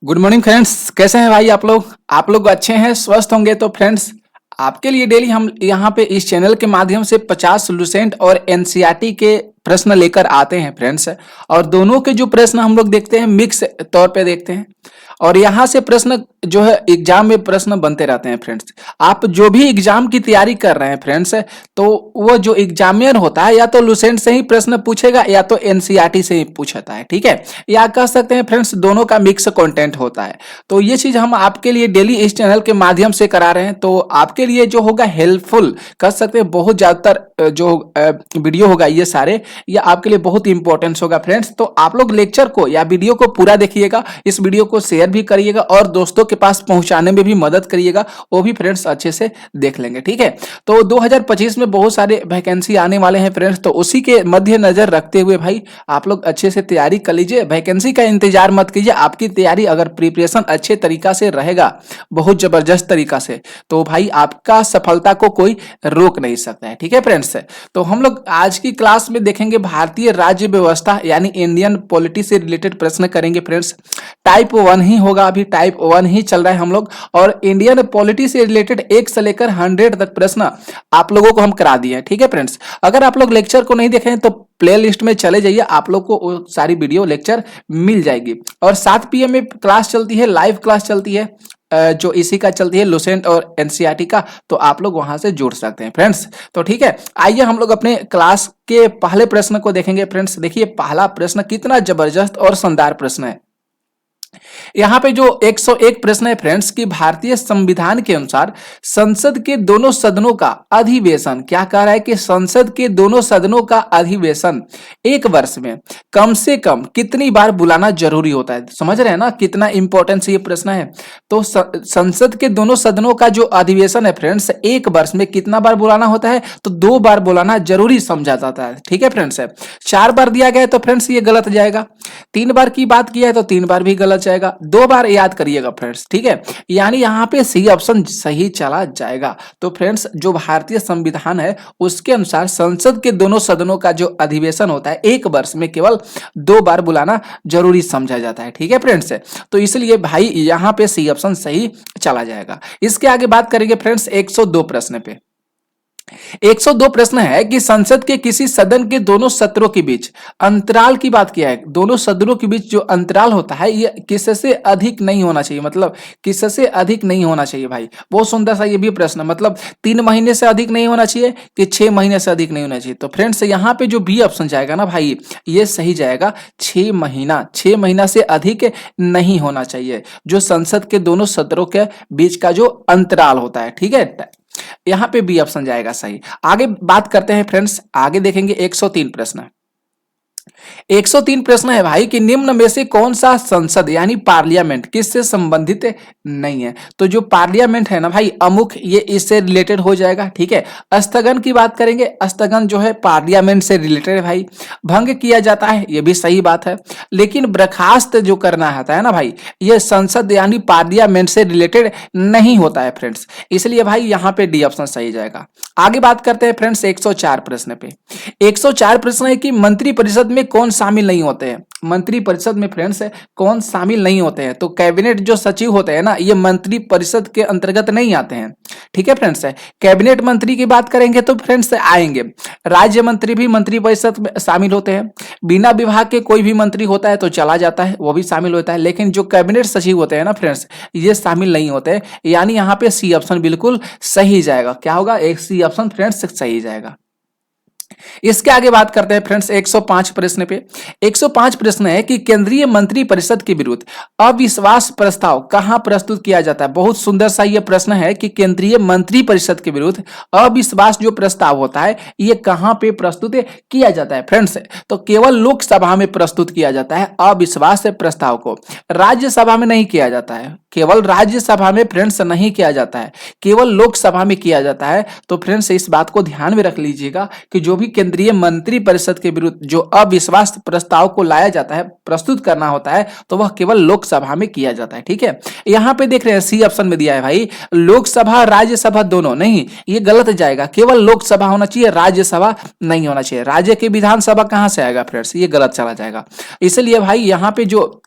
Good morning friends, कैसे हैं भाई आप लोग अच्छे हैं, स्वस्थ होंगे। तो फ्रेंड्स, आपके लिए डेली हम यहाँ पे इस चैनल के माध्यम से 50 लुसेंट और एनसीईआरटी के प्रश्न लेकर आते हैं फ्रेंड्स। और दोनों के जो प्रश्न हम लोग देखते हैं मिक्स तौर पे देखते हैं। और यहाँ से प्रश्न जो है एग्जाम में प्रश्न बनते रहते हैं फ्रेंड्स। आप जो भी एग्जाम की तैयारी कर रहे हैं फ्रेंड्स, तो वो जो एग्जामिनर होता है या तो लुसेंट से ही प्रश्न पूछेगा या तो एनसीईआरटी से ही पूछता है, ठीक है। या कह सकते हैं फ्रेंड्स दोनों का मिक्स कंटेंट होता है। तो ये चीज हम आपके लिए डेली इस चैनल के माध्यम से करा रहे हैं, तो आपके लिए जो होगा हेल्पफुल कह सकते हैं। बहुत ज्यादातर जो वीडियो होगा ये सारे, ये आपके लिए बहुत इंपॉर्टेंस होगा फ्रेंड्स। तो आप लोग लेक्चर को या वीडियो को पूरा देखिएगा, इस वीडियो को शेयर भी करिएगा और दोस्तों के पास पहुंचाने में भी मदद करिएगा, वो भी फ्रेंड्स अच्छे से देख लेंगे, ठीक है। तो 2025 में बहुत सारे वैकेंसी आने वाले हैं फ्रेंड्स, तो उसी के मद्देनजर रखते हुए भाई आप लोग अच्छे से तैयारी कर लीजिए। वैकेंसी का इंतजार मत कीजिए, आपकी तैयारी अगर प्रिपरेशन अच्छे तरीका से रहेगा, बहुत जबरदस्त तरीका से, तो भाई आपका सफलता को कोई रोक नहीं सकता है, ठीक है फ्रेंड्स। तो हम लोग आज की क्लास में देखेंगे भारतीय राज्य व्यवस्था यानी इंडियन पॉलिटी से रिलेटेड प्रश्न करेंगे फ्रेंड्स। टाइप 1 ही होगा, अभी टाइप 1 ही चल रहा है हम लोग। और इंडियन पॉलिटी से रिलेटेड 1 से लेकर 100 तक प्रश्न आप लोगों को हम करा दिए हैं, ठीक है फ्रेंड्स। अगर आप लोग लेक्चर को नहीं देखे हैं तो प्ले लिस्ट में चले जाइए, आप लोग को वो सारी वीडियो लेक्चर मिल जाएगी। और 7 PM में क्लास चलती है, लाइव क्लास चलती है, जो इसी का चलती है लुसेंट और एनसीईआरटी का, तो आप लोग वहां से जुड़ सकते हैं फ्रेंड्स। तो ठीक है, आइए हम लोग अपने क्लास के पहले प्रश्न को देखेंगे फ्रेंड्स। देखिए पहला प्रश्न कितना जबरदस्त और शानदार प्रश्न है। यहाँ पे जो 101 प्रश्न है फ्रेंड्स कि भारतीय संविधान के अनुसार संसद के दोनों सदनों का अधिवेशन, क्या कह रहा है कि संसद के दोनों सदनों का अधिवेशन एक वर्ष में कम से कम कितनी बार बुलाना जरूरी होता है। समझ रहे हैं ना कितना इंपॉर्टेंट ये प्रश्न है। तो संसद के दोनों सदनों का जो अधिवेशन है फ्रेंड्स एक वर्ष में कितना बार बुलाना होता है, तो 2 बार बुलाना जरूरी समझा जाता है, ठीक है फ्रेंड्स। 4 बार दिया गया है तो फ्रेंड्स ये गलत जाएगा। 3 बार की बात किया है तो 3 बार भी गलत जाएगा। 2 बार याद करिएगा फ्रेंड्स, ठीक है। यानी यहाँ पे सी ऑप्शन सही चला जाएगा। तो फ्रेंड्स जो भारतीय संविधान है उसके अनुसार संसद के दोनों सदनों का जो अधिवेशन होता है एक वर्ष में केवल 2 बार बुलाना जरूरी समझा जाता है, ठीक है फ्रेंड्स। तो इसलिए भाई यहाँ पे सी ऑप्शन सही चला जाएगा। इसके आगे बात करेंगे फ्रेंड्स 102 प्रश्न पे। 102 प्रश्न है कि संसद के किसी सदन के दोनों सत्रों के बीच अंतराल की बात किया है। दोनों सदनों के बीच जो अंतराल होता है ये किससे अधिक नहीं होना चाहिए, मतलब किससे अधिक नहीं होना चाहिए भाई। बहुत सुंदर सा ये भी प्रश्न, मतलब 3 महीने से अधिक नहीं होना चाहिए कि 6 महीने से अधिक नहीं होना चाहिए। तो फ्रेंड्स यहाँ पे जो बी ऑप्शन जाएगा ना भाई ये सही जाएगा। 6 महीना से अधिक नहीं होना चाहिए जो संसद के दोनों सत्रों के बीच का जो अंतराल होता है, ठीक है। यहाँ पे बी ऑप्शन जाएगा सही। आगे बात करते हैं फ्रेंड्स, आगे देखेंगे 103 प्रश्न। 103 प्रश्न है भाई कि निम्न में से कौन सा संसद यानी पार्लियामेंट किससे संबंधित नहीं है। तो जो पार्लियामेंट है ना भाई अमुख, ये इससे रिलेटेड हो जाएगा, ठीक है। स्थगन की बात करेंगे, स्थगन जो है पार्लियामेंट से रिलेटेड है भाई। भंग किया जाता है ये भी सही बात है, लेकिन बर्खास्त जो करना होता है ना भाई ये संसद यानी पार्लियामेंट से रिलेटेड नहीं होता है फ्रेंड्स। इसलिए भाई यहाँ पे डी ऑप्शन सही जाएगा। आगे बात करते हैं फ्रेंड्स 104 प्रश्न पे। 104 प्रश्न है कि मंत्रिपरिषद में कौन शामिल नहीं होते हैं। मंत्रिपरिषद में फ्रेंड्स कौन शामिल नहीं होते हैं, तो कैबिनेट जो सचिव होते हैं ना ये मंत्रिपरिषद के अंतर्गत नहीं आते हैं, ठीक है फ्रेंड्स। कैबिनेट मंत्री की बात करेंगे तो फ्रेंड्स आएंगे। राज्य मंत्री भी मंत्रिपरिषद में शामिल होते हैं। बिना विभाग के कोई भी मंत्री होता है तो चला जाता है, वो भी शामिल होता है। लेकिन जो कैबिनेट सचिव होते हैं ना फ्रेंड्स ये शामिल नहीं होते, यानी यहाँ पे सी ऑप्शन बिल्कुल सही जाएगा। क्या होगा, एक सी ऑप्शन फ्रेंड्स सही जाएगा। इसके आगे बात करते हैं फ्रेंड्स 105 प्रश्न पे। 105 प्रश्न है कि केंद्रीय मंत्रिपरिषद के विरुद्ध अविश्वास प्रस्ताव कहां प्रस्तुत किया जाता है। बहुत सुंदर सा ये प्रश्न है कि केंद्रीय मंत्रिपरिषद के विरुद्ध अविश्वास जो प्रस्ताव होता है ये कहां पे प्रस्तुत किया जाता है फ्रेंड्स। तो केवल लोकसभा में प्रस्तुत किया जाता है अविश्वास प्रस्ताव को, राज्यसभा में नहीं किया जाता है। केवल राज्यसभा में फ्रेंड्स नहीं किया जाता है, केवल लोकसभा में किया जाता है। तो फ्रेंड्स इस बात को ध्यान में रख लीजिएगा कि जो भी केंद्रीय मंत्रिपरिषद के विरुद्ध जो अविश्वास प्रस्ताव को लाया जाता है, प्रस्तुत करना होता है, तो वह केवल लोकसभा में किया जाता है, ठीक है। यहाँ पे देख रहे हैं सी ऑप्शन में दिया है भाई लोकसभा राज्यसभा दोनों, नहीं ये गलत जाएगा। केवल लोकसभा होना चाहिए, राज्यसभा नहीं होना चाहिए। राज्य की विधानसभा कहां से आएगा फ्रेंड्स, ये गलत चला जाएगा। इसलिए भाई यहाँ पे जो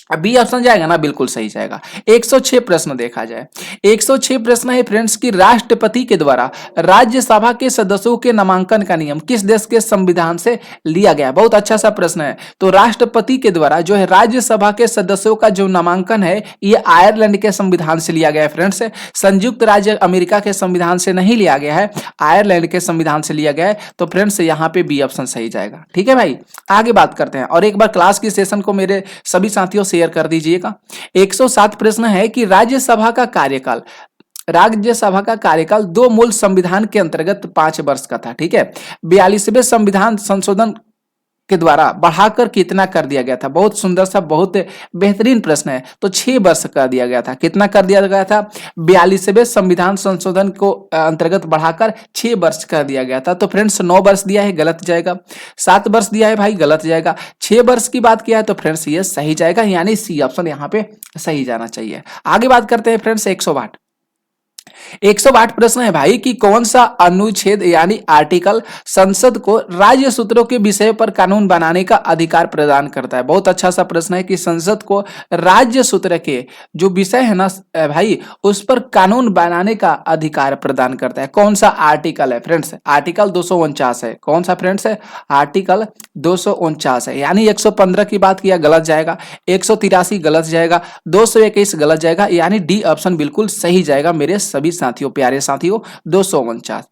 अब बी ऑप्शन जाएगा ना, बिल्कुल सही जाएगा। 106 प्रश्न देखा जाए, 106 प्रश्न है फ्रेंड्स कि राष्ट्रपति के द्वारा राज्यसभा के सदस्यों के नामांकन का नियम किस देश के संविधान से लिया गया। बहुत अच्छा सा प्रश्न है। तो राष्ट्रपति के द्वारा जो है राज्यसभा के सदस्यों का जो नामांकन है ये आयरलैंड के संविधान से लिया गया है फ्रेंड्स। संयुक्त राज्य अमेरिका के संविधान से नहीं लिया गया है, आयरलैंड के संविधान से लिया गया है। तो फ्रेंड्स यहाँ पे बी ऑप्शन सही जाएगा। ठीक है भाई, आगे बात करते हैं। और एक बार क्लास की सेशन को मेरे सभी साथियों शेयर कर दीजिएगा। 107 प्रश्न है कि राज्यसभा का कार्यकाल दो मूल संविधान के अंतर्गत 5 वर्ष का था। ठीक है, 42वें संविधान संशोधन के द्वारा बढ़ाकर कितना कर दिया गया था। बहुत सुंदर सा, बहुत बेहतरीन प्रश्न है। तो 6 वर्ष कर दिया गया था। कितना कर दिया गया था? 42वें संविधान संशोधन को अंतर्गत बढ़ाकर 6 वर्ष कर दिया गया था। तो फ्रेंड्स 9 वर्ष दिया है, गलत जाएगा। 7 वर्ष दिया है भाई, गलत जाएगा। 6 वर्ष की बात किया है तो फ्रेंड्स ये सही जाएगा, यानी सी ऑप्शन यहाँ पे सही जाना चाहिए। आगे बात करते हैं फ्रेंड्स 108 प्रश्न है भाई कि कौन सा अनुच्छेद यानी आर्टिकल संसद को राज्य सूत्रों के विषय पर कानून बनाने का अधिकार प्रदान करता है। बहुत अच्छा सा प्रश्न है कि संसद को राज्य सूत्र के जो विषय है ना भाई उस पर कानून बनाने का अधिकार प्रदान करता है। कौन सा आर्टिकल है फ्रेंड्स? आर्टिकल 249 है। कौन सा फ्रेंड्स है? आर्टिकल 249 है। यानी 115 की बात किया, गलत जाएगा। 183 गलत जाएगा। 221 गलत जाएगा, यानी डी ऑप्शन बिल्कुल सही जाएगा मेरे सभी साथियों, प्यारे साथियों। 249।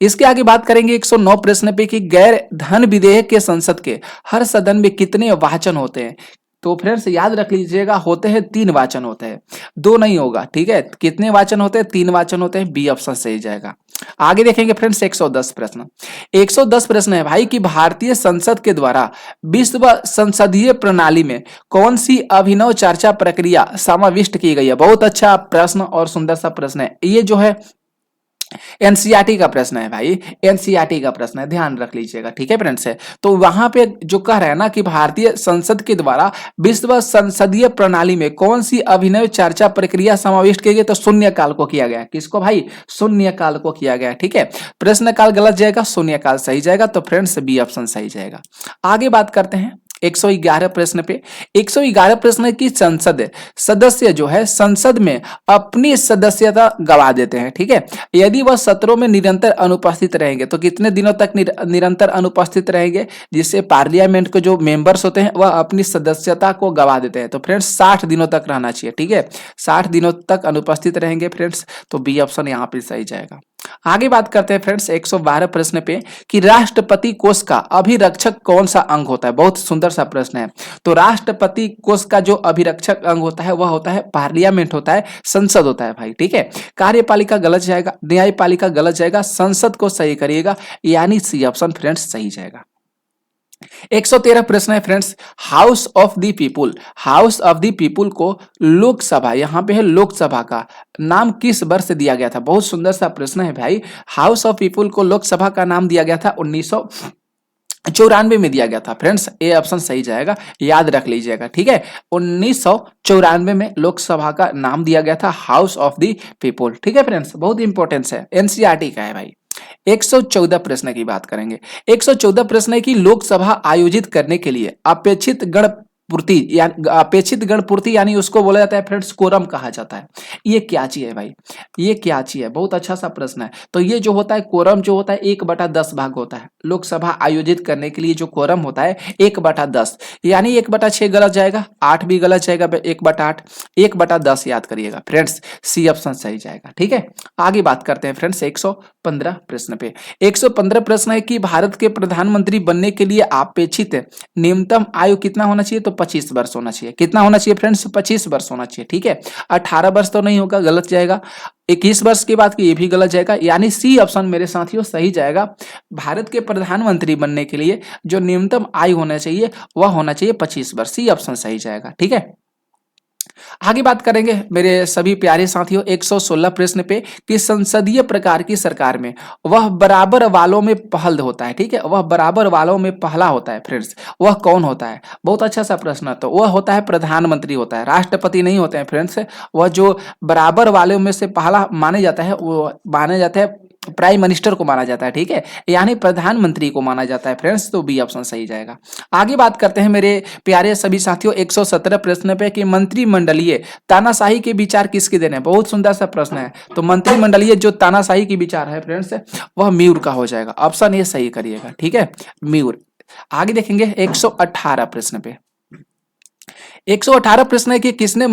इसके आगे बात करेंगे 109 प्रश्न पे कि गैर धन विधेयक के संसद के हर सदन में कितने वाचन होते हैं। तो फ्रेंड्स याद रख लीजिएगा, होते हैं 3 वाचन होते हैं, 2 नहीं होगा। ठीक है, कितने वाचन होते हैं? 3 वाचन होते हैं। बी ऑप्शन सही जाएगा। आगे देखेंगे फ्रेंड्स 110 प्रश्न। 110 प्रश्न है भाई कि भारतीय संसद के द्वारा विश्व संसदीय प्रणाली में कौन सी अभिनव चर्चा प्रक्रिया समाविष्ट की गई है। बहुत अच्छा प्रश्न और सुंदर सा प्रश्न है। ये जो है एनसीईआरटी का प्रश्न है भाई, एनसीईआरटी का प्रश्न है, ध्यान रख लीजिएगा। ठीक है फ्रेंड्स, तो वहां पे जो कह रहा है ना कि भारतीय संसद के द्वारा विश्व संसदीय प्रणाली में कौन सी अभिनव चर्चा प्रक्रिया समाविष्ट की गई, तो शून्य काल को किया गया। किसको भाई? शून्य काल को किया गया। ठीक है, प्रश्न काल गलत जाएगा, शून्य काल सही जाएगा। तो फ्रेंड्स बी ऑप्शन सही जाएगा। आगे बात करते हैं 111 प्रश्न पे। 111 प्रश्न की संसद सदस्य जो है संसद में अपनी सदस्यता गवा देते हैं। ठीक है, यदि वह सत्रों में निरंतर अनुपस्थित रहेंगे तो कितने दिनों तक निरंतर अनुपस्थित रहेंगे, जिससे पार्लियामेंट के जो मेंबर्स होते हैं वह अपनी सदस्यता को गवा देते हैं। तो फ्रेंड्स 60 दिनों तक रहना चाहिए। ठीक है, 60 दिनों तक अनुपस्थित रहेंगे फ्रेंड्स। तो बी ऑप्शन यहाँ पे सही जाएगा। आगे बात करते हैं फ्रेंड्स 112 प्रश्न पे कि राष्ट्रपति कोष का अभिरक्षक कौन सा अंग होता है। बहुत सुंदर सा प्रश्न है। तो राष्ट्रपति कोष का जो अभिरक्षक अंग होता है वह होता है पार्लियामेंट होता है, संसद होता है भाई। ठीक है, कार्यपालिका गलत जाएगा, न्यायपालिका गलत जाएगा, संसद को सही करिएगा, यानी सी ऑप्शन फ्रेंड्स सही जाएगा। 113 प्रश्न है friends, house of the people, house of the people को लोकसभा, यहां पे है लोकसभा का नाम किस वर्ष दिया गया था। बहुत सुंदर सा प्रश्न है भाई। हाउस ऑफ पीपुल को लोकसभा का नाम दिया गया था 1994 में दिया गया था फ्रेंड्स। ए ऑप्शन सही जाएगा, याद रख लीजिएगा। ठीक है, 1994 में लोकसभा का नाम दिया गया था हाउस ऑफ द पीपुल। ठीक है फ्रेंड्स, बहुत इंपॉर्टेंस है, एनसीईआरटी का है भाई। 114 प्रश्न की बात करेंगे। 114 प्रश्न है कि लोकसभा आयोजित करने के लिए अपेक्षित गण पूर्ति यानी उसको बोला जाता है फ्रेंड्स कोरम कहा जाता है। ये क्या चीज है भाई? ये क्या चीज है? बहुत अच्छा सा प्रश्न है। तो ये जो होता है कोरम जो होता है 1/10 भाग होता है। लोकसभा आयोजित करने के लिए जो कोरम होता है 1/10, यानी 1/6 गलत जाएगा, 8 भी गलत जाएगा, 1/8, 1/10 याद करिएगा फ्रेंड्स। सी ऑप्शन सही जाएगा। ठीक है, आगे बात करते हैं फ्रेंड्स 115 प्रश्न पे। 115 प्रश्न है कि भारत के प्रधानमंत्री बनने के लिए अपेक्षित न्यूनतम आयु कितना होना चाहिए, तो 25 वर्ष होना चाहिए। कितना होना चाहिए फ्रेंड्स? 25 वर्ष होना चाहिए। ठीक है, 18 वर्ष तो नहीं होगा, गलत जाएगा। 21 वर्ष की बात की, ये भी गलत जाएगा, यानी सी ऑप्शन मेरे साथियों सही जाएगा। भारत के प्रधानमंत्री बनने के लिए जो न्यूनतम आयु होना चाहिए वह होना चाहिए 25 वर्ष। सी ऑप्शन सही जाएगा। ठीक है, आगे बात करेंगे मेरे सभी प्यारे साथियों 116 प्रश्न पे कि संसदीय प्रकार की सरकार में वह बराबर वालों में पहल होता है। ठीक है, वह बराबर वालों में पहला होता है फ्रेंड्स, वह कौन होता है? बहुत अच्छा सा प्रश्न है। तो वह होता है प्रधानमंत्री होता है, राष्ट्रपति नहीं होते हैं फ्रेंड्स। वह जो बराबर वालों में से पहला माने जाता है वो माने जाता है प्राइम मिनिस्टर को माना जाता है, ठीक है, यानी प्रधानमंत्री को माना जाता है फ्रेंड्स, तो बी ऑप्शन सही जाएगा। आगे बात करते हैं मेरे प्यारे सभी साथियों 117 प्रश्न पे कि मंत्रिमंडलीय तानाशाही के विचार किसके देने हैं। बहुत सुंदर सा प्रश्न है। तो मंत्रिमंडलीय जो तानाशाही के विचार है फ्रेंड्स वह म्यूर का हो जाएगा, ऑप्शन ए सही करिएगा, ठीक है, म्यूर। आगे देखेंगे 118 प्रश्न पे। 118 प्रश्न है कि किसने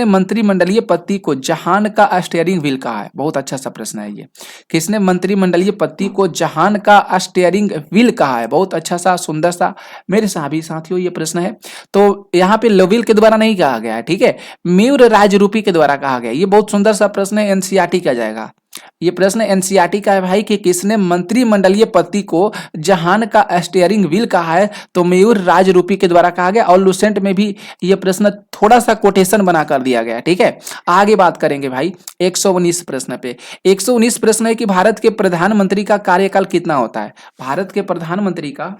मंत्रिमंडलीय पति को जहान का स्टीयरिंग व्हील कहा है। बहुत अच्छा सा प्रश्न है ये। किसने मंत्रिमंडलीय पति को जहान का स्टीयरिंग व्हील कहा है। बहुत अच्छा सा सुंदर सा मेरे सभी साथियों ये प्रश्न है। तो यहाँ पे लोविल के द्वारा नहीं कहा गया है, ठीक है, म्यूर राजरूपी के द्वारा कहा गया। ये बहुत सुंदर सा प्रश्न है, एनसीईआरटी का जाएगा। ये प्रश्न एनसीईआरटी का है भाई कि किसने मंत्रिमंडलीय पति को जहान का स्टीयरिंग व्हील कहा है। तो मयूर राजरूपी के द्वारा कहा गया। और लुसेंट में भी ये प्रश्न थोड़ा सा कोटेशन बना कर दिया गया, ठीक है। आगे बात करेंगे भाई 119 प्रश्न पे। 119 प्रश्न है कि भारत के प्रधानमंत्री का कार्यकाल कितना होता है। भारत के प्रधानमंत्री का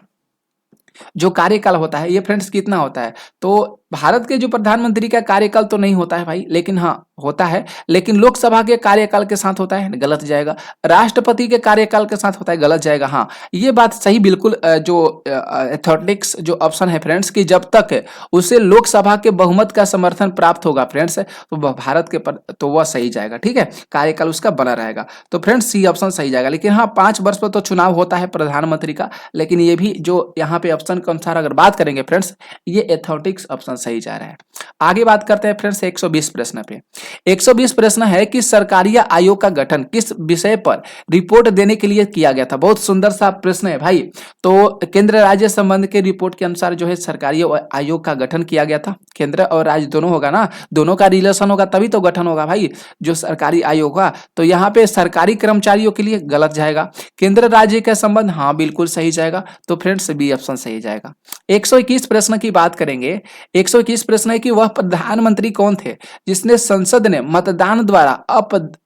जो कार्यकाल होता है ये फ्रेंड्स कितना होता है। तो भारत के जो प्रधानमंत्री का कार्यकाल तो नहीं होता है भाई, लेकिन हाँ होता है, लेकिन लोकसभा के कार्यकाल के साथ होता है, गलत जाएगा। राष्ट्रपति के कार्यकाल के साथ होता है, गलत जाएगा। हाँ ये बात सही बिल्कुल, जो एथलेटिक्स जो ऑप्शन है फ्रेंड्स कि जब तक उसे लोकसभा के बहुमत का समर्थन प्राप्त होगा फ्रेंड्स तो भारत के तो वह सही जाएगा, ठीक है, कार्यकाल उसका बना रहेगा। तो फ्रेंड्स सी ऑप्शन सही जाएगा। लेकिन हाँ 5 वर्ष पर तो चुनाव होता है प्रधानमंत्री का, लेकिन ये भी जो यहाँ पे ऑप्शन के अनुसार अगर बात करेंगे फ्रेंड्स ये एथलेटिक्स ऑप्शन सही जा रहा है। आगे बात करते हैं फ्रेंड्स 120 प्रश्न पे। 120 प्रश्न है कि सरकारी आयोग का गठन किस विषय पर रिपोर्ट देने के लिए किया गया था। बहुत सुंदर सा प्रश्न है भाई। तो केंद्र राज्य संबंध के रिपोर्ट के अनुसार जो है सरकारी आयोग का गठन किया गया था। केंद्र और राज्य दोनों होगा ना, दोनों का रिलेशन होगा तभी तो गठन होगा भाई, जो सरकारी आयोग का। तो यहाँ पे सरकारी कर्मचारियों के लिए गलत जाएगा। केंद्र राज्य का संबंध हाँ बिल्कुल सही जाएगा। तो फ्रेंड्स बी ऑप्शन सही जाएगा। 121 प्रश्न की बात करेंगे। 121 प्रश्न है कि वह प्रधानमंत्री कौन थे जिसने संसद ने मतदान द्वारा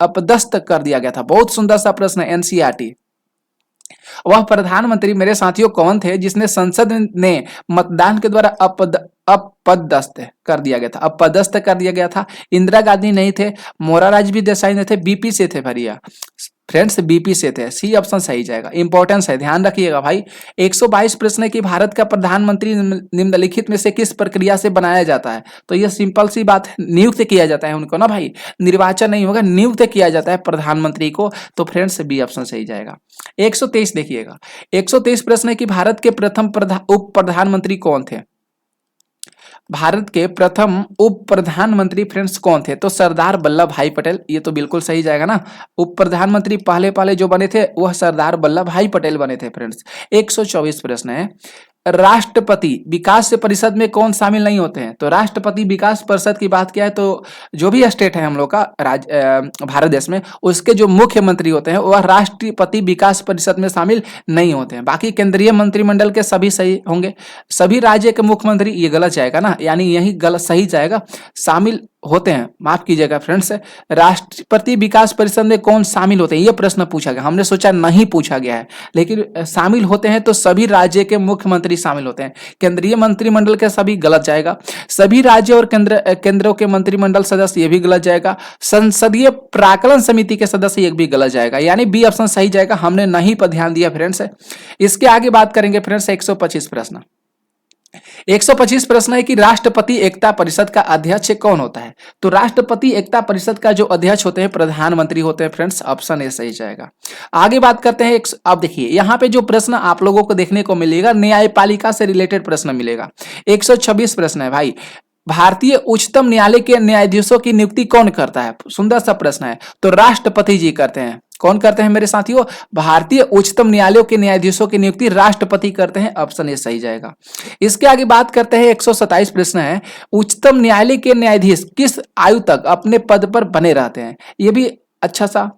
अपदस्थ कर दिया गया था। बहुत सुंदर सा प्रश्न है, एनसीईआरटी। वह प्रधानमंत्री मेरे साथियों कौन थे जिसने संसद ने मतदान के द्वारा अपदस्थ कर दिया गया था। अपदस्थ कर दिया गया था। इंदिरा गांधी नहीं थे, मोरारजी देसाई नहीं थे, बीपी से थे भैया फ्रेंड्स, बीपी से थे। सी ऑप्शन सही जाएगा। इंपॉर्टेंस है, ध्यान रखिएगा भाई। 122 प्रश्न है कि भारत का प्रधानमंत्री निम्नलिखित में से किस प्रक्रिया से बनाया जाता है। तो ये सिंपल सी बात है, नियुक्त किया जाता है उनको ना भाई, निर्वाचन नहीं होगा, नियुक्त किया जाता है प्रधानमंत्री को। तो फ्रेंड्स बी ऑप्शन सही जाएगा। 123 देखिएगा। 123 प्रश्न है कि भारत के प्रथम उप प्रधानमंत्री कौन थे। भारत के प्रथम उप प्रधानमंत्री फ्रेंड्स कौन थे। तो सरदार वल्लभ भाई पटेल, ये तो बिल्कुल सही जाएगा ना। उप प्रधानमंत्री पहले पहले जो बने थे वह सरदार वल्लभ भाई पटेल बने थे फ्रेंड्स। 124 प्रश्न है राष्ट्रपति विकास परिषद में कौन शामिल नहीं होते हैं। तो राष्ट्रपति विकास परिषद की बात किया है तो जो भी स्टेट है हम लोग का भारत देश में, उसके जो मुख्यमंत्री होते हैं वह राष्ट्रपति विकास परिषद में शामिल नहीं होते हैं। बाकी केंद्रीय मंत्रिमंडल के सभी सही होंगे। सभी राज्य के मुख्यमंत्री, ये गलत जाएगा ना, यानी यही गलत सही जाएगा, शामिल होते हैं, माफ कीजिएगा फ्रेंड्स। राष्ट्रपति विकास परिषद में कौन शामिल होते हैं ये प्रश्न पूछा गया, हमने सोचा नहीं पूछा गया है, लेकिन शामिल होते हैं तो सभी राज्य के मुख्यमंत्री शामिल होते हैं। केंद्रीय मंत्रिमंडल के सभी गलत जाएगा। सभी राज्य और केंद्रों के मंत्रिमंडल सदस्य ये भी गलत जाएगा। संसदीय प्राक्कलन समिति के सदस्य ये भी गलत जाएगा, यानी बी ऑप्शन सही जाएगा। हमने नहीं पर ध्यान दिया फ्रेंड्स। इसके आगे बात करेंगे फ्रेंड्स 125 प्रश्न। 125 प्रश्न है कि राष्ट्रपति एकता परिषद का अध्यक्ष कौन होता है। तो राष्ट्रपति एकता परिषद का जो अध्यक्ष होते हैं प्रधानमंत्री होते हैं फ्रेंड्स, ऑप्शन ए सही जाएगा। आगे बात करते हैं अब देखिए यहाँ पे जो प्रश्न आप लोगों को देखने को मिलेगा न्यायपालिका से रिलेटेड प्रश्न मिलेगा। 126 प्रश्न है भाई। भारतीय उच्चतम न्यायालय के न्यायाधीशों की नियुक्ति कौन करता है। सुंदर सा प्रश्न है। तो राष्ट्रपति जी करते हैं। कौन करते हैं मेरे साथियों। भारतीय उच्चतम न्यायालयों के न्यायाधीशों की नियुक्ति राष्ट्रपति करते हैं, ऑप्शन ए सही जाएगा। इसके आगे बात करते हैं 127 प्रश्न है उच्चतम न्यायालय के न्यायाधीश किस आयु तक अपने पद पर बने रहते हैं। ये भी अच्छा सा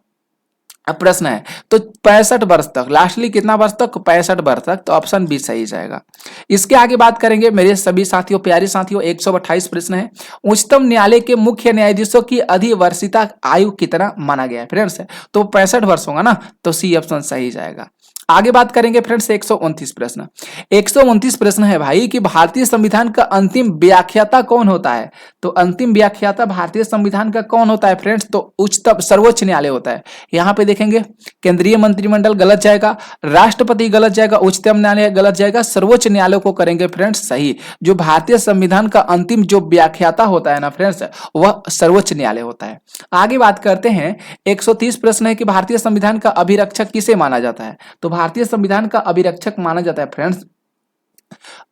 प्रश्न है। तो 65 वर्ष तक, लास्टली कितना वर्ष तक, 65 वर्ष तक, तो ऑप्शन बी सही जाएगा। इसके आगे बात करेंगे मेरे सभी साथियों, प्यारे साथियों 128 प्रश्न है उच्चतम न्यायालय के मुख्य न्यायाधीशों की अधिवर्षीता आयु कितना माना गया है फ्रेंड्स। तो 65 वर्ष होगा ना, तो सी ऑप्शन सही जाएगा। आगे बात करेंगे फ्रेंड्स 129 प्रश्न। 129 प्रश्न है भाई कि भारतीय संविधान का अंतिम व्याख्याता कौन होता है? तो अंतिम व्याख्याता भारतीय संविधान का कौन होता है फ्रेंड्स? तो उच्चतम सर्वोच्च न्यायालय होता है। यहाँ पे देखेंगे केंद्रीय मंत्रिमंडल गलत जाएगा, राष्ट्रपति गलत जाएगा, उच्चतम न्यायालय गलत जाएगा, सर्वोच्च न्यायालय को करेंगे फ्रेंड्स सही। जो भारतीय संविधान का अंतिम जो व्याख्याता होता है ना फ्रेंड्स, वह सर्वोच्च न्यायालय होता है। आगे बात करते हैं 130 प्रश्न है कि भारतीय संविधान का अभिरक्षक किसे माना जाता है? तो भारतीय संविधान का अभिरक्षक माना जाता है फ्रेंड्स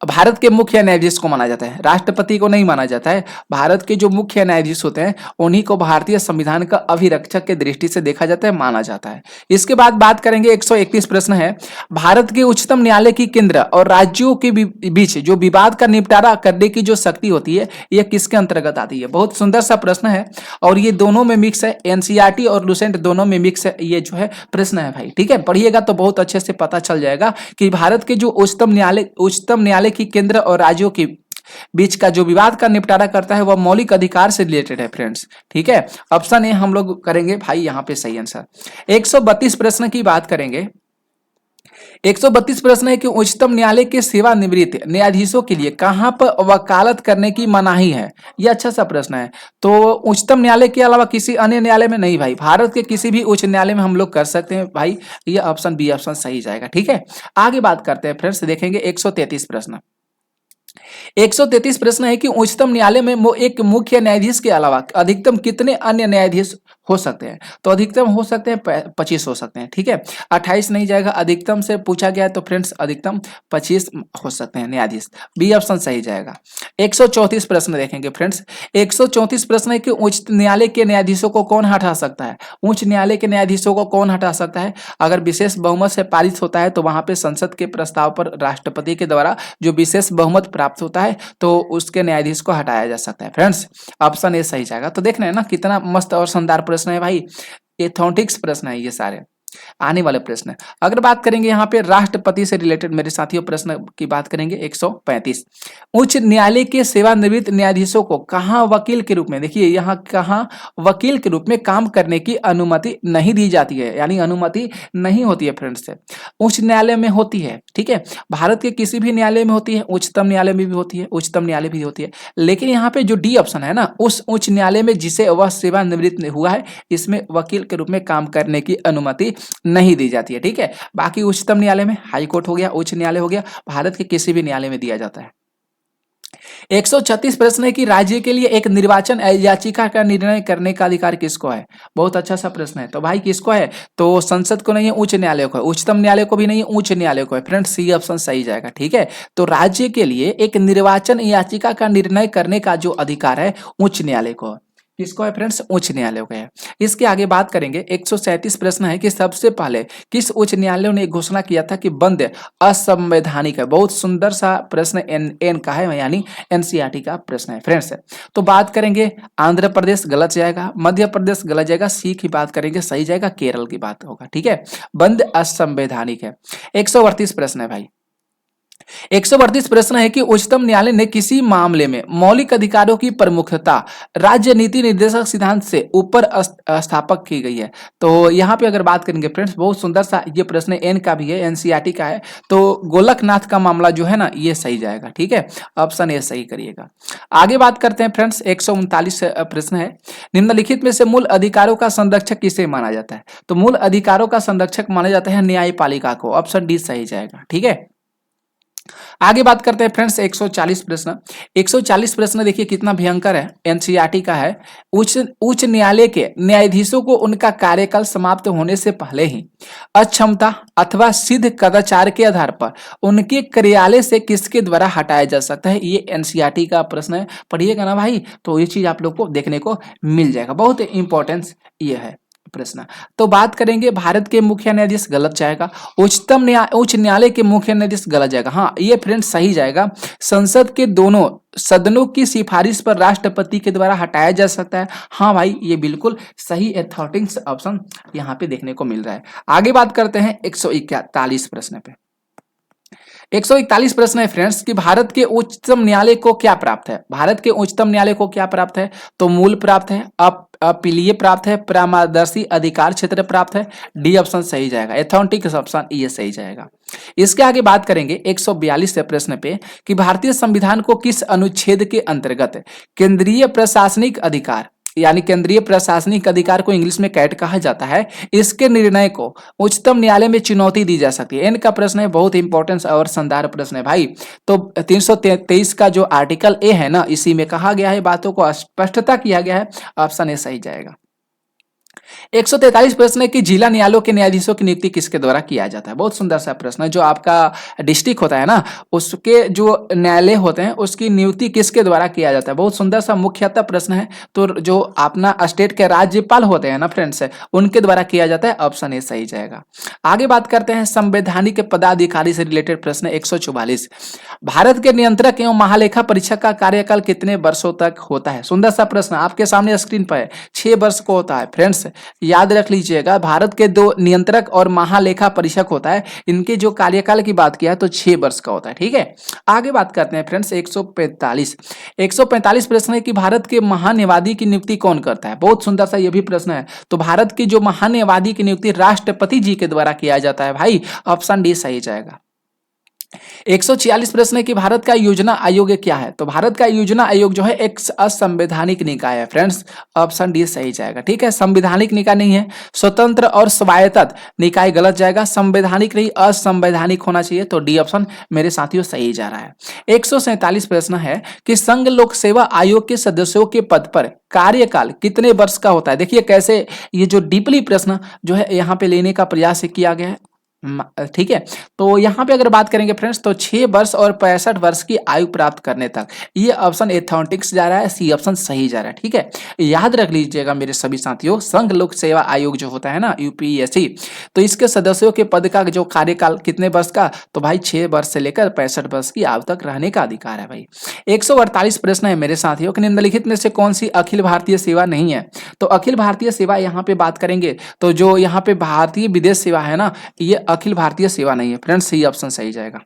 भारत के मुख्य न्यायाधीश को माना जाता है, राष्ट्रपति को नहीं माना जाता है। भारत के जो मुख्य न्यायाधीश होते हैं उन्हीं को भारतीय संविधान का अभिरक्षक के दृष्टि से देखा जाता है, माना जाता है। इसके बाद बात करेंगे 131 प्रश्न है भारत के उच्चतम न्यायालय की केंद्र और राज्यों के बीच जो विवाद का निपटारा करने की जो शक्ति होती है यह किसके अंतर्गत आती है? बहुत सुंदर सा प्रश्न है और ये दोनों में मिक्स है, एनसीईआरटी और लुसेंट दोनों में मिक्स है ये जो है प्रश्न है भाई। ठीक है, पढ़िएगा तो बहुत अच्छे से पता चल जाएगा कि भारत के जो उच्चतम न्यायालय की केंद्र और राज्यों के बीच का जो विवाद का निपटारा करता है वह मौलिक अधिकार से रिलेटेड है फ्रेंड्स। ठीक है, ऑप्शन ए हम लोग करेंगे भाई यहाँ पे सही आंसर। 132 प्रश्न की बात करेंगे। 132 प्रश्न है कि उच्चतम न्यायालय के सेवानिवृत्त न्यायाधीशों के लिए कहां पर वकालत करने की मनाही है? यह अच्छा सा प्रश्न है। तो उच्चतम न्यायालय के अलावा किसी अन्य न्यायालय में नहीं भाई, भारत के किसी भी उच्च न्यायालय में हम लोग कर सकते हैं भाई। यह ऑप्शन बी ऑप्शन सही जाएगा। ठीक है, आगे बात करते हैं फ्रेंड्स, देखेंगे 133 प्रश्न। 133 प्रश्न है कि उच्चतम न्यायालय में एक मुख्य न्यायाधीश के अलावा अधिकतम कितने अन्य न्यायाधीश हो सकते हैं? तो अधिकतम हो सकते हैं 25 हो सकते हैं। ठीक है, 28 नहीं जाएगा, अधिकतम से पूछा गया है तो फ्रेंड्स अधिकतम 25 हो सकते हैं न्यायाधीश, बी ऑप्शन सही जाएगा। 134 प्रश्न देखेंगे फ्रेंड्स। 134 प्रश्न है कि उच्च न्यायालय के न्यायाधीशों को कौन हटा सकता है? उच्च न्यायालय के न्यायाधीशों को कौन हटा सकता है? अगर विशेष बहुमत से पारित होता है तो वहां पे संसद के प्रस्ताव पर राष्ट्रपति के द्वारा जो विशेष बहुमत प्राप्त होता है तो उसके न्यायाधीश को हटाया जा सकता है फ्रेंड्स, ऑप्शन ए सही जाएगा। तो देखना है ना कितना मस्त और शानदार प्रश्न है भाई, एथोटिक्स प्रश्न है ये सारे आने वाले प्रश्न। अगर बात करेंगे यहाँ पे राष्ट्रपति से रिलेटेड मेरे साथियों प्रश्न की बात करेंगे 135। उच्च न्यायालय के सेवानिवृत्त न्यायाधीशों को कहाँ वकील के रूप में, देखिए यहाँ कहाँ वकील के रूप में काम करने की अनुमति नहीं दी जाती है, यानी अनुमति नहीं होती है फ्रेंड्स से। उच्च न्यायालय में होती है, ठीक है, भारत के किसी भी न्यायालय में होती है, उच्चतम न्यायालय में भी होती है, उच्चतम न्यायालय भी होती है। लेकिन यहाँ पे जो डी ऑप्शन है ना, उस उच्च न्यायालय में जिसे वह सेवानिवृत्त हुआ है इसमें वकील के रूप में काम करने की अनुमति नहीं दी जाती है। ठीक है, बाकी उच्चतम न्यायालय में हाई कोर्ट हो गया, उच्च न्यायालय हो गया, भारत के किसी भी न्यायालय में दिया जाता है। 136 प्रश्न है कि राज्य के लिए एक निर्वाचन याचिका का निर्णय करने का अधिकार किसको है? बहुत अच्छा सा प्रश्न है। तो भाई किसको है? तो संसद को नहीं है, उच्च न्यायालय को है, उच्चतम न्यायालय को भी नहीं है, उच्च न्यायालय को है फ्रेंड्स, सी ऑप्शन सही जाएगा। ठीक है, तो राज्य के लिए एक निर्वाचन याचिका का निर्णय करने का जो अधिकार है उच्च न्यायालय को, किसको है फ्रेंड्स? उच्च न्यायालय को है। इसके आगे बात करेंगे 137 प्रश्न है कि सबसे पहले किस उच्च न्यायालय ने घोषणा किया था कि बंद असंवैधानिक है? बहुत सुंदर सा प्रश्न एन का है, यानी एनसीईआरटी का प्रश्न है फ्रेंड्स। तो बात करेंगे आंध्र प्रदेश गलत जाएगा, मध्य प्रदेश गलत जाएगा, सी की बात करेंगे सही जाएगा, केरल की बात होगा। ठीक है, बंद असंवैधानिक है। 138 प्रश्न है भाई। 138 प्रश्न है कि उच्चतम न्यायालय ने किसी मामले में मौलिक अधिकारों की प्रमुखता राज्य नीति निर्देशक सिद्धांत से ऊपर स्थापक की गई है? तो यहाँ पे अगर बात करेंगे फ्रेंड्स, बहुत सुंदर सा ये प्रश्न एन का भी है, एनसीईआरटी का है, तो गोलकनाथ का मामला जो है ना ये सही जाएगा। ठीक है, ऑप्शन ए सही करिएगा। आगे बात करते हैं फ्रेंड्स, 139 प्रश्न है, निम्नलिखित में से मूल अधिकारों का संरक्षक किसे माना जाता है? तो मूल अधिकारों का संरक्षक माना जाता है न्यायपालिका को, ऑप्शन डी सही जाएगा। ठीक है, आगे बात करते हैं फ्रेंड्स 140 प्रश्न। 140 प्रश्न देखिए कितना भयंकर है, एनसीईआरटी का है। उच्च न्यायालय के न्यायाधीशों को उनका कार्यकाल समाप्त होने से पहले ही अक्षमता अथवा सिद्ध कदाचार के आधार पर उनके कार्यालय से किसके द्वारा हटाया जा सकता है? ये एनसीईआरटी का प्रश्न है, पढ़िएगा ना भाई तो ये चीज आप लोग को देखने को मिल जाएगा, बहुत इंपॉर्टेंस ये है प्रश्न। तो बात करेंगे भारत के मुख्य न्यायाधीश गलत जाएगा, उच्च न्यायालय के मुख्य न्यायाधीश गलत जाएगा। हाँ ये फ्रेंड्स सही जाएगा, संसद के दोनों सदनों की सिफारिश पर राष्ट्रपति के द्वारा हटाया जा सकता है। हाँ भाई ये बिल्कुल सही एथॉटिक्स ऑप्शन यहाँ पे देखने को मिल रहा है। आगे बात करते हैं 141 प्रश्न पे। 141 प्रश्न है फ्रेंड्स कि भारत के उच्चतम न्यायालय को क्या प्राप्त है? भारत के उच्चतम न्यायालय को क्या प्राप्त है? तो मूल प्राप्त है, अपीलीय प्राप्त है, परामर्शी अधिकार क्षेत्र प्राप्त है। डी ऑप्शन सही जाएगा, एथॉन्टिक ऑप्शन ये सही जाएगा। इसके आगे बात करेंगे 142 से प्रश्न पे कि भारतीय संविधान को किस अनुच्छेद के अंतर्गत केंद्रीय प्रशासनिक अधिकार, यानी केंद्रीय प्रशासनिक अधिकार को इंग्लिश में कैट कहा जाता है, इसके निर्णय को उच्चतम न्यायालय में चुनौती दी जा सकती है। इनका प्रश्न है, बहुत इंपॉर्टेंट और शानदार प्रश्न है भाई। तो 323 का जो आर्टिकल ए है ना, इसी में कहा गया है, बातों को स्पष्टता किया गया है, ऑप्शन ए सही जाएगा। 143 प्रश्न है कि जिला न्यायालयों के न्यायाधीशों की नियुक्ति किसके द्वारा किया जाता है? बहुत सुंदर सा प्रश्न है। जो आपका डिस्ट्रिक्ट होता है ना, उसके जो न्यायालय होते हैं उसकी नियुक्ति किसके द्वारा किया जाता है? बहुत सुंदर सा मुख्यतः प्रश्न है। तो जो अपना स्टेट के राज्यपाल होते हैं ना फ्रेंड्स, उनके द्वारा किया जाता है, ऑप्शन ए सही जाएगा। आगे बात करते हैं संवैधानिक पदाधिकारी से रिलेटेड प्रश्न 144। भारत के नियंत्रक एवं महालेखा परीक्षक का कार्यकाल कितने वर्षों तक होता है? सुंदर सा प्रश्न आपके सामने स्क्रीन पर है, 6 वर्ष को होता है फ्रेंड्स, याद रख लीजिएगा। भारत के 2 नियंत्रक और महालेखा परीक्षक होता है, इनके जो कार्यकाल की बात किया तो 6 वर्ष का होता है। ठीक है, आगे बात करते हैं फ्रेंड्स 145 प्रश्न है कि भारत के महान्यायवादी की नियुक्ति कौन करता है? बहुत सुंदर सा यह भी प्रश्न है। तो भारत की जो महान्यायवादी की नियुक्ति राष्ट्रपति जी के द्वारा किया जाता है भाई, ऑप्शन डी सही जाएगा। 146 प्रश्न है कि भारत का योजना आयोग क्या है? तो भारत का योजना आयोग जो है एक असंवैधानिक निकाय है फ्रेंड्स, ऑप्शन डी सही जाएगा। ठीक है, संवैधानिक निकाय नहीं है, स्वतंत्र और स्वायत्त निकाय गलत जाएगा, संवैधानिक नहीं असंवैधानिक होना चाहिए, तो डी ऑप्शन मेरे साथियों सही जा रहा है। 147 प्रश्न है कि संघ लोक सेवा आयोग के सदस्यों के पद पर कार्यकाल कितने वर्ष का होता है? देखिए कैसे ये जो डीपली प्रश्न जो है यहाँ पे लेने का प्रयास किया गया है। ठीक है, तो यहां पे अगर बात करेंगे फ्रेंड्स तो 6 वर्ष और 65 वर्ष की आयु प्राप्त करने तक, ये ऑप्शन एथॉन्टिक्स जा रहा है, सी ऑप्शन सही जा रहा है। ठीक है, याद रख लीजिएगा मेरे सभी साथियों, संघ लोक सेवा आयोग जो होता है ना यूपीएससी, तो इसके सदस्यों के पद का जो कार्यकाल कितने वर्ष का? तो भाई 6 वर्ष से लेकर 65 वर्ष की आयु तक रहने का अधिकार है भाई। 148 प्रश्न है मेरे साथियों कि निम्नलिखित में से कौन सी अखिल भारतीय सेवा नहीं है? तो अखिल भारतीय सेवा यहाँ पे बात करेंगे तो जो यहाँ पे भारतीय विदेश सेवा है ना, ये अखिल भारतीय सेवा नहीं है फ्रेंड्स, सही ऑप्शन सही जाएगा।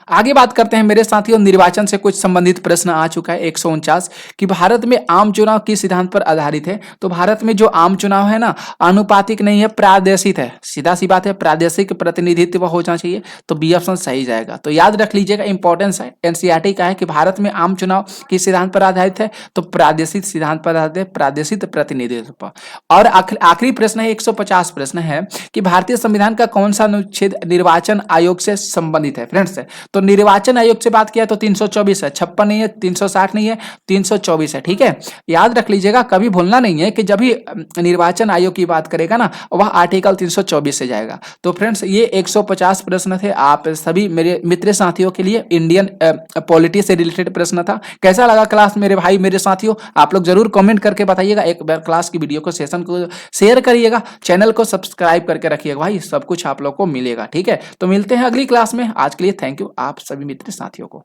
आगे बात करते हैं मेरे साथियों, निर्वाचन से कुछ संबंधित प्रश्न आ चुका है 149 कि भारत में आम चुनाव किस सिद्धांत पर आधारित है? तो भारत में जो आम चुनाव है ना, आनुपातिक नहीं है, प्रादेशिक है। सीधा सी बात है, प्रादेशिक प्रतिनिधित्व होना चाहिए, तो बी ऑप्शन सही जाएगा। तो याद रख लीजिएगा, इंपॉर्टेंस है एनसीईआरटी का है कि भारत में आम चुनाव किस सिद्धांत पर आधारित है? तो प्रादेशिक सिद्धांत पर आधारित है, प्रादेशिक प्रतिनिधित्व पर। और आखिरी प्रश्न है 150 प्रश्न है कि भारतीय संविधान का कौन सा अनुच्छेद निर्वाचन आयोग से संबंधित है फ्रेंड्स? तो निर्वाचन आयोग से बात किया तो 324 है, 56 नहीं है, 360 नहीं है, 324 है। ठीक है, याद रख लीजिएगा, कभी भूलना नहीं है कि जब भी निर्वाचन आयोग की बात करेगा ना, वह आर्टिकल 324 से जाएगा। तो फ्रेंड्स ये 150 प्रश्न थे आप सभी मेरे मित्र साथियों के लिए, इंडियन पॉलिटी से रिलेटेड प्रश्न था। कैसा लगा क्लास मेरे भाई मेरे साथियों? आप लोग जरूर कमेंट करके बताइएगा। एक बार क्लास की वीडियो को सेशन को शेयर करिएगा, चैनल को सब्सक्राइब करके रखिएगा भाई, सब कुछ आप लोग को मिलेगा। ठीक है, तो मिलते हैं अगली क्लास में। आज के लिए थैंक यू आप सभी मित्र साथियों को।